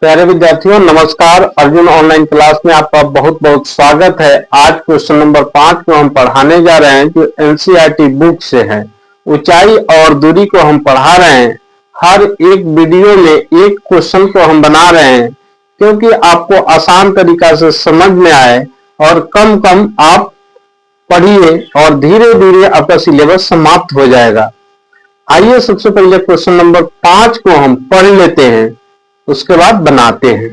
प्यारे विद्यार्थियों नमस्कार। अर्जुन ऑनलाइन क्लास में आपका बहुत बहुत स्वागत है। आज क्वेश्चन नंबर 5 को हम पढ़ाने जा रहे हैं जो एनसीईआरटी बुक से है। ऊंचाई और दूरी को हम पढ़ा रहे हैं। हर एक वीडियो में एक क्वेश्चन को हम बना रहे हैं क्योंकि आपको आसान तरीका से समझ में आए और कम कम आप पढ़िए और धीरे धीरे आपका सिलेबस समाप्त हो जाएगा। आइए सबसे पहले क्वेश्चन नंबर 5 को हम पढ़ लेते हैं, उसके बाद बनाते हैं।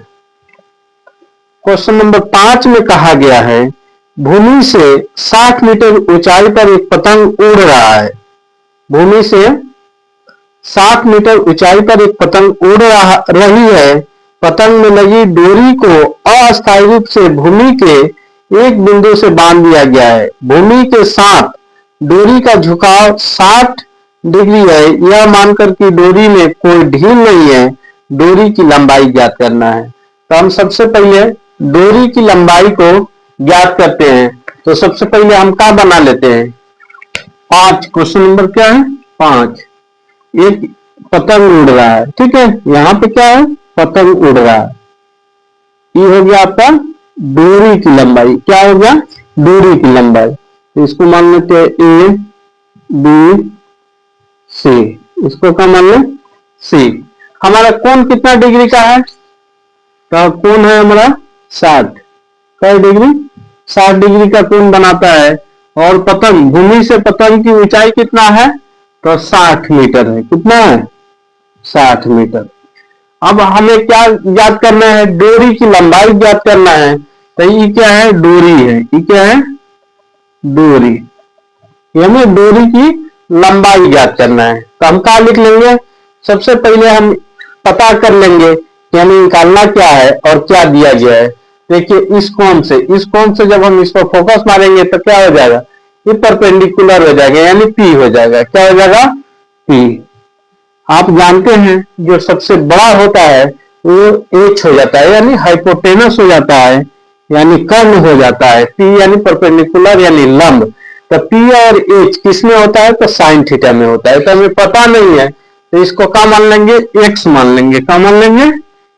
क्वेश्चन नंबर 5 में कहा गया है भूमि से 60 मीटर ऊंचाई पर एक पतंग उड़ रहा है। भूमि से 60 मीटर ऊंचाई पर एक पतंग उड़ रही है। पतंग में लगी डोरी को अस्थायी रूप से भूमि के एक बिंदु से बांध दिया गया है। भूमि के साथ डोरी का झुकाव 60 डिग्री है। यह मानकर कि डोरी में कोई ढील नहीं है, डोरी की लंबाई ज्ञात करना है। तो हम सबसे पहले डोरी की लंबाई को ज्ञात करते हैं। तो सबसे पहले हम क्या बना लेते हैं 5। क्वेश्चन नंबर क्या है 5। एक पतंग उड़ रहा है, ठीक है। यहाँ पे क्या है पतंग उड़ रहा है। ये हो गया आपका डोरी की लंबाई। क्या हो गया डोरी की लंबाई। तो इसको मान लेते हैं ए बी सी। इसको क्या मान लें सी। हमारा कोण कितना डिग्री का है तो कोण है हमारा 60। कई डिग्री 60 डिग्री का कोण बनाता है। और पतंग भूमि से पतंग की ऊंचाई कितना है तो 60 मीटर है। कितना है 60 मीटर। अब हमें क्या ज्ञात करना है डोरी की लंबाई ज्ञात करना है। तो ये क्या है डोरी है। ये क्या है डोरी, यानी डोरी की लंबाई ज्ञात करना है। तो हम क्या लिख लेंगे सबसे पहले हम पता कर लेंगे कि हमें निकालना क्या है और क्या दिया गया है। देखिए इस कोण से जब हम इसको फोकस मारेंगे तो क्या हो जाएगा ये परपेंडिकुलर हो जाएगा, यानी पी हो जाएगा। क्या हो जाएगा पी। आप जानते हैं जो सबसे बड़ा होता है वो एच हो जाता है, यानी हाइपोटेनस हो जाता है, यानी कर्ण हो जाता है। पी यानी परपेंडिकुलर यानी लंब। तो पी और एच किसमें होता है तो साइन थीटा में होता है। तो हमें पता नहीं है तो इसको क्या मान लेंगे एक्स मान लेंगे। क्या मान लेंगे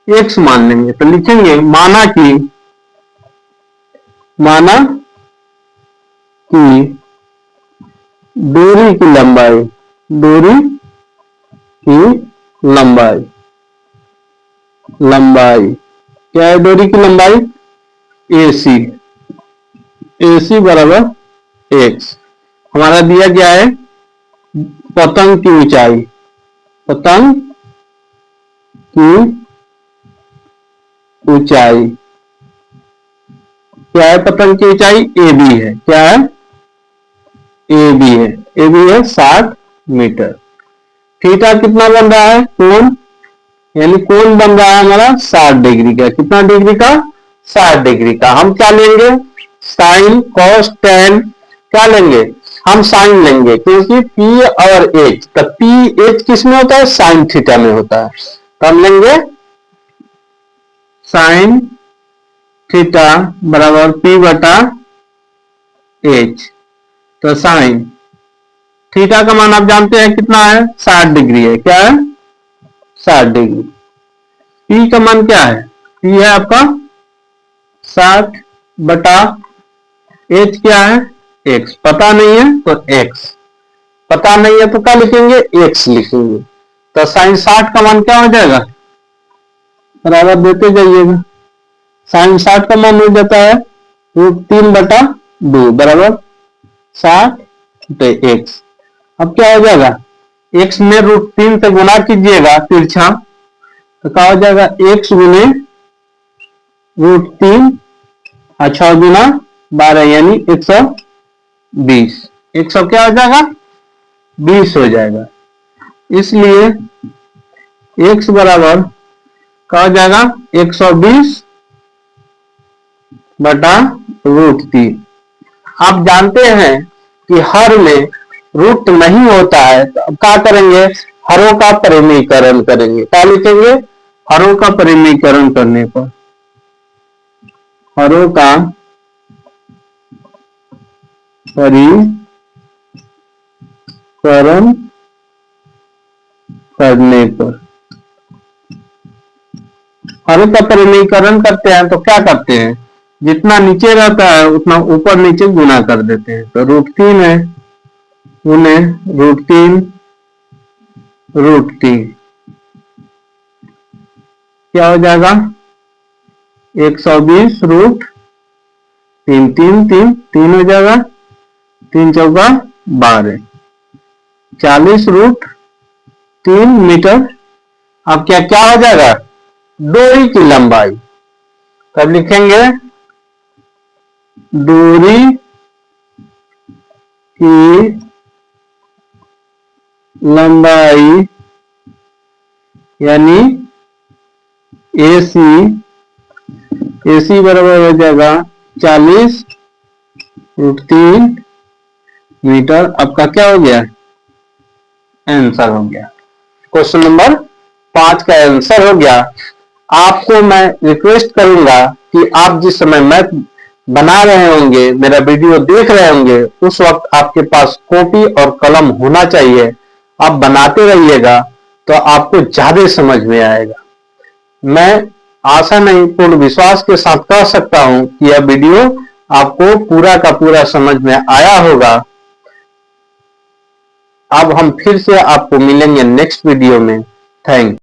एक्स मान लेंगे। तो लिखेंगे माना कि डोरी की लंबाई क्या है डोरी की लंबाई AC बराबर एक्स। हमारा दिया गया है पतंग की ऊंचाई क्या है पतंग की ऊंचाई AB है। क्या है AB है 60 मीटर। थीटा कितना बन रहा है कोण, यानी कोण बन रहा है हमारा 60 डिग्री का। कितना डिग्री का 60 डिग्री का। हम क्या लेंगे साइन कॉस टेन। क्या लेंगे हम साइन लेंगे क्योंकि P और H, तो P H किस में होता है साइन थीटा में होता है। तो हम लेंगे साइन थीटा बराबर P बटा H। तो साइन थीटा का मान आप जानते हैं कितना है 60 डिग्री है। क्या है 60 डिग्री। P का मान क्या है P है आपका 60 बटा H क्या है x। पता नहीं है तो x, पता नहीं है तो क्या लिखेंगे x लिखेंगे। तो साइन 60 का मान क्या हो जाएगा बराबर देते जाइएगा। साइन 60 का मान हो जाता है √3/2 बराबर 60 तो x। अब क्या हो जाएगा x में √3 से गुना कीजिएगा तिरछा, तो क्या हो जाएगा x गुने √3 6 गुना 12 यानी 120। 100 क्या हो जाएगा 20 हो जाएगा। इसलिए x बराबर क्या हो जाएगा 120 बटा √3। आप जानते हैं कि हर में रूट नहीं होता है तो अब क्या करेंगे हरों का परिमीकरण करेंगे। क्या लिखेंगे हरों का परिमीकरण करने पर हरों का परिकरण करने पर अरे का परिमीकरण करते हैं तो क्या करते हैं, जितना नीचे रहता है उतना ऊपर नीचे गुना कर देते हैं। तो √3 है, गुने √3 क्या हो जाएगा, 120 √3, 3 हो जाएगा, 3 चौका 12, 40 √3 मीटर। अब क्या क्या हो जाएगा, डोरी की लंबाई। तब लिखेंगे डोरी की लंबाई यानी AC बराबर हो जाएगा 40 √3 मीटर। आपका क्या हो गया, आंसर हो गया। क्वेश्चन नंबर 5 का आंसर हो गया। आपको मैं रिक्वेस्ट करूंगा कि आप जिस समय मैथ बना रहे होंगे, मेरा वीडियो देख रहे होंगे, उस वक्त आपके पास कॉपी और कलम होना चाहिए। आप बनाते रहिएगा तो आपको ज्यादा समझ में आएगा। मैं आशा नहीं पूर्ण विश्वास के साथ कह सकता हूं कि यह वीडियो आपको पूरा का पूरा समझ में आया होगा। अब हम फिर से आपको मिलेंगे नेक्स्ट वीडियो में। थैंक